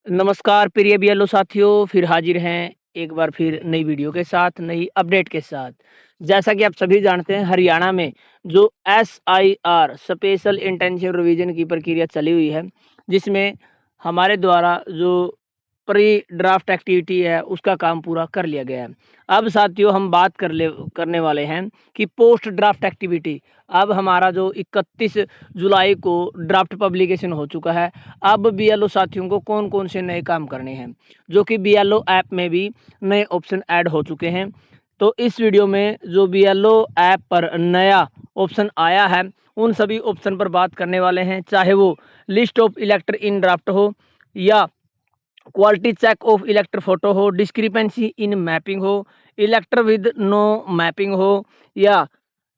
नमस्कार प्रिय बीएलओ साथियों, फिर हाजिर हैं एक बार फिर नई वीडियो के साथ, नई अपडेट के साथ। जैसा कि आप सभी जानते हैं, हरियाणा में जो एसआईआर स्पेशल इंटेंसिव रिवीजन की प्रक्रिया चली हुई है, जिसमें हमारे द्वारा जो प्री ड्राफ्ट एक्टिविटी है, उसका काम पूरा कर लिया गया है। अब साथियों हम बात करने वाले हैं कि पोस्ट ड्राफ्ट एक्टिविटी। अब हमारा जो 31 जुलाई को ड्राफ्ट पब्लिकेशन हो चुका है। अब बीएलओ साथियों को कौन-कौन से नए काम करने हैं, जो कि बीएलओ ऐप में भी नए ऑप्शन ऐड हो चुके हैं। तो इस वीडियो में जो बीएलओ ऐप पर नया ऑप्शन आया है, उन सभी ऑप्शन पर बात करने वाले हैं, चाहे वो list of elector in draft हो या quality check of elector photo हो, डिस्क्रिपेंसी इन मैपिंग हो, इलेक्टर विद नो मैपिंग हो या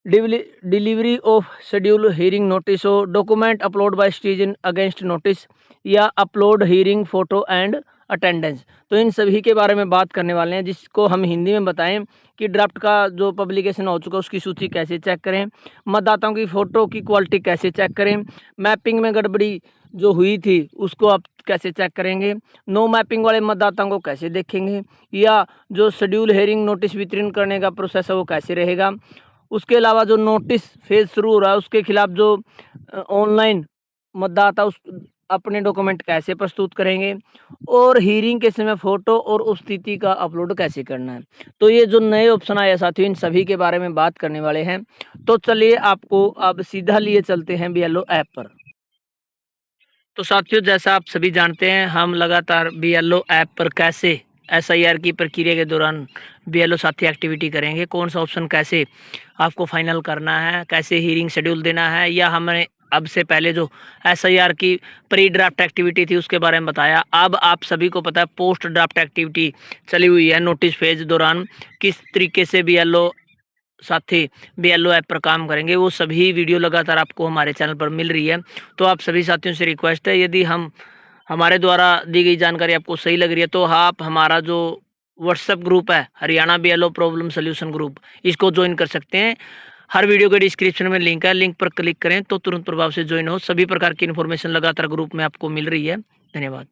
delivery of schedule hearing notice हो, document upload by citizen against notice या upload hearing photo and attendance. तो इन सभी के बारे में बात करने वाले हैं, जिसको हम हिंदी में बताएं कि ड्राफ्ट का जो पब्लिकेशन हो चुका है उसकी सूची कैसे चेक करें, मतदाताओं की फ़ोटो की क्वालिटी कैसे चेक करें, मैपिंग में गड़बड़ी जो हुई थी उसको आप कैसे चेक करेंगे, नो मैपिंग वाले मतदाताओं को कैसे देखेंगे, या जो शेड्यूल हेयरिंग नोटिस वितरण करने का प्रोसेस है वो कैसे रहेगा। उसके अलावा जो नोटिस फेज शुरू हो रहा है उसके खिलाफ जो ऑनलाइन मतदाता उस अपने डॉक्यूमेंट कैसे प्रस्तुत करेंगे, और हियरिंग के समय फ़ोटो और उस स्थिति का अपलोड कैसे करना है। तो ये जो नए ऑप्शन आए हैं साथियों, इन सभी के बारे में बात करने वाले हैं। तो चलिए आपको अब सीधा लिए चलते हैं बीएलओ ऐप पर। तो साथियों, जैसा आप सभी जानते हैं, हम लगातार बीएलओ ऐप पर कैसे एसआईआर की प्रक्रिया के दौरान बीएलओ साथी एक्टिविटी करेंगे, कौन सा ऑप्शन कैसे आपको फाइनल करना है, कैसे हियरिंग शेड्यूल देना है, या हमने अब से पहले जो एसआईआर की प्री ड्राफ्ट एक्टिविटी थी उसके बारे में बताया। अब आप सभी को पता है पोस्ट ड्राफ्ट एक्टिविटी चली हुई है, नोटिस फेज दौरान किस तरीके से बीएलओ साथी बीएलओ ऐप पर काम करेंगे, वो सभी वीडियो लगातार आपको हमारे चैनल पर मिल रही है। तो आप सभी साथियों से रिक्वेस्ट है, यदि हमारे द्वारा दी गई जानकारी आपको सही लग रही है तो आप हमारा जो व्हाट्सएप ग्रुप है, Haryana BLO problem solution group, इसको ज्वाइन कर सकते हैं। हर वीडियो के डिस्क्रिप्शन में लिंक है, लिंक पर क्लिक करें तो तुरंत प्रभाव से ज्वाइन हो। सभी प्रकार की इन्फॉर्मेशन लगातार ग्रुप में आपको मिल रही है। धन्यवाद।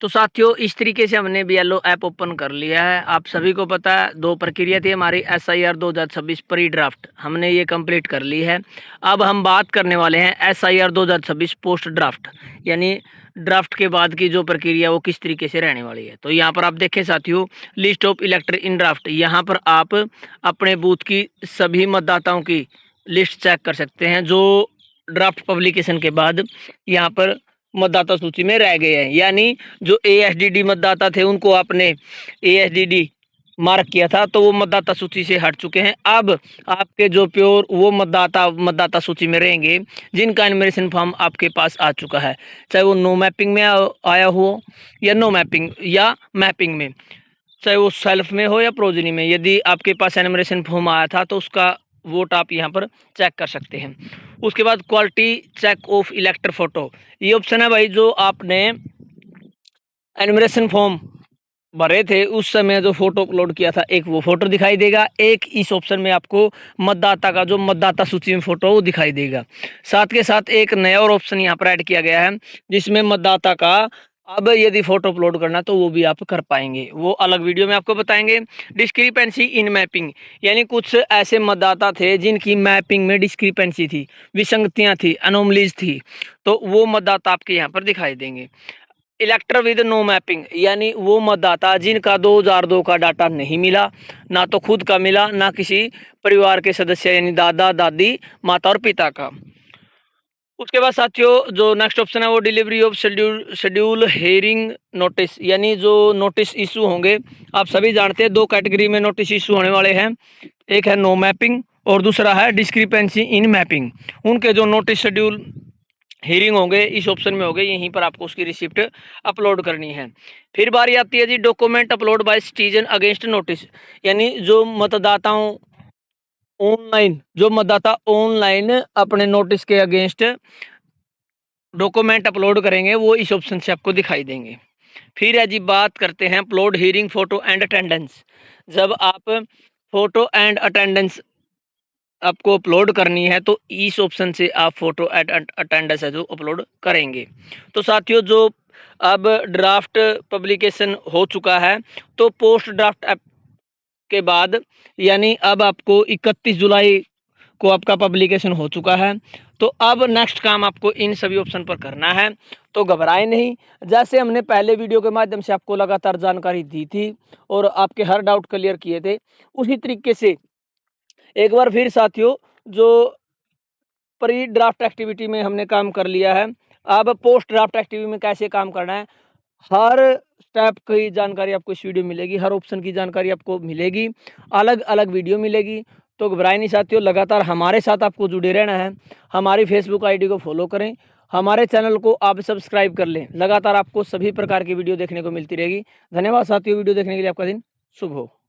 तो साथियों, इस तरीके से हमने बीएलओ ऐप ओपन कर लिया है। आप सभी को पता है 2 प्रक्रिया थी हमारी, एसआईआर 2026 प्री ड्राफ्ट, हमने ये कंप्लीट कर ली है। अब हम बात करने वाले हैं एसआईआर 2026 पोस्ट ड्राफ्ट, यानी ड्राफ्ट के बाद की जो प्रक्रिया वो किस तरीके से रहने वाली है। तो यहाँ पर आप देखें साथियों, list of elector in draft, यहाँ पर आप अपने बूथ की सभी मतदाताओं की लिस्ट चेक कर सकते हैं जो ड्राफ्ट पब्लिकेशन के बाद यहाँ पर मतदाता सूची में रह गए हैं। यानी जो एएसडीडी मतदाता थे उनको आपने एएसडीडी मार्क किया था तो वो मतदाता सूची से हट चुके हैं। अब आपके जो प्योर वो मतदाता मतदाता सूची में रहेंगे जिनका एनुमरेशन फॉर्म आपके पास आ चुका है, चाहे वो नो मैपिंग में आया हो या नो मैपिंग या मैपिंग में, चाहे वो सेल्फ में हो या प्रोजनी में। यदि आपके पास एनुमरेशन फॉर्म आया था तो उसका वोट आप यहाँ पर चेक कर सकते हैं। उसके बाद quality check of elector photo, ये ऑप्शन है भाई, जो आपने एनुमरेशन फॉर्म भरे थे उस समय जो फोटो अपलोड किया था, एक वो फोटो दिखाई देगा, एक इस ऑप्शन में आपको मतदाता का जो मतदाता सूची में फोटो वो दिखाई देगा। साथ के साथ एक नया और ऑप्शन यहाँ पर ऐड किया गया है जिसमें मतदाता का अब यदि फोटो अपलोड करना तो वो भी आप कर पाएंगे, वो अलग वीडियो में आपको बताएंगे। डिस्क्रिपेंसी इन मैपिंग, यानी कुछ ऐसे मतदाता थे जिनकी मैपिंग में डिस्क्रिपेंसी थी, विसंगतियां थी, अनोमलीज थी, तो वो मतदाता आपके यहाँ पर दिखाई देंगे। इलेक्टर विद नो मैपिंग, यानी वो मतदाता जिनका 2002 का डाटा नहीं मिला, ना तो खुद का मिला ना किसी परिवार के सदस्य यानी दादा दादी माता और पिता का। उसके बाद साथियों जो नेक्स्ट ऑप्शन है वो delivery of schedule hearing notice, यानी जो नोटिस इशू होंगे, आप सभी जानते हैं 2 कैटेगरी में नोटिस इशू होने वाले हैं, एक है नो मैपिंग और दूसरा है डिस्क्रिपेंसी इन मैपिंग। उनके जो नोटिस शेड्यूल हियरिंग होंगे इस ऑप्शन में होंगे, यहीं पर आपको उसकी रिसिप्ट अपलोड करनी है। फिर बारी आती है जी document upload by citizen against notice, यानी जो मतदाताओं ऑनलाइन जो मतदाता ऑनलाइन अपने नोटिस के अगेंस्ट डॉक्यूमेंट अपलोड करेंगे वो इस ऑप्शन से आपको दिखाई देंगे। फिर है जी बात करते हैं upload hearing photo and attendance, जब आप फोटो एंड अटेंडेंस आपको अपलोड करनी है तो इस ऑप्शन से आप फ़ोटो अटेंडेंस है जो अपलोड करेंगे। तो साथियों, जो अब ड्राफ्ट पब्लिकेशन हो चुका है, तो पोस्ट ड्राफ्ट ऐप के बाद यानी अब आपको 31 जुलाई को आपका पब्लिकेशन हो चुका है। तो अब नेक्स्ट काम आपको इन सभी ऑप्शन पर करना है, तो घबराएं नहीं। जैसे हमने पहले वीडियो के माध्यम से आपको लगातार जानकारी दी थी और आपके हर डाउट क्लियर किए थे, उसी तरीके से एक बार फिर साथियों, जो प्री ड्राफ्ट एक्टिविटी में हमने काम कर लिया है, अब पोस्ट ड्राफ्ट एक्टिविटी में कैसे काम करना है, हर स्टेप की जानकारी आपको इस वीडियो में मिलेगी, हर ऑप्शन की जानकारी आपको मिलेगी, अलग अलग वीडियो मिलेगी। तो घबराए नहीं साथियों, लगातार हमारे साथ आपको जुड़े रहना है। हमारी फेसबुक आईडी को फॉलो करें, हमारे चैनल को आप सब्सक्राइब कर लें, लगातार आपको सभी प्रकार की वीडियो देखने को मिलती रहेगी। धन्यवाद साथियों, वीडियो देखने के लिए आपका दिन शुभ हो।